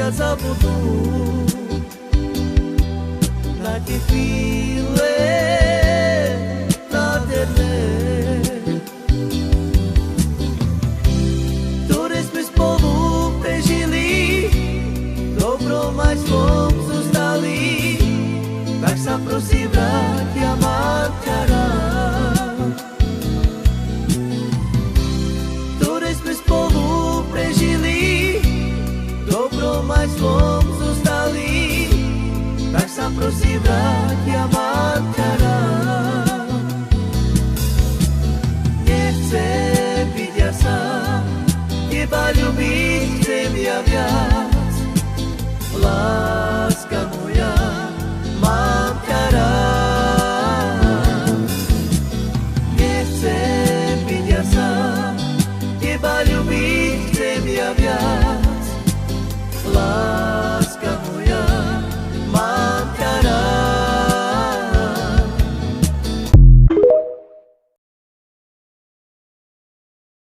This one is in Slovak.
ťa zabudnú na tie chvíle nádherné, ktoré sme spolu prežili, dobrom aj zlom zostali. Tak sa prosím vráť, ja mám ťa rád. Ktoré sme spolu prežili, dobrom aj zlom zostali. Tak sa prosím vráť, ja mám ťa rád. Nechcem byť ja sám, teba ľúbiť chcem ja viac. Láska moja, mám ťa rád. Nechcem byť ja sám, teba ľúbiť chcem ja viac.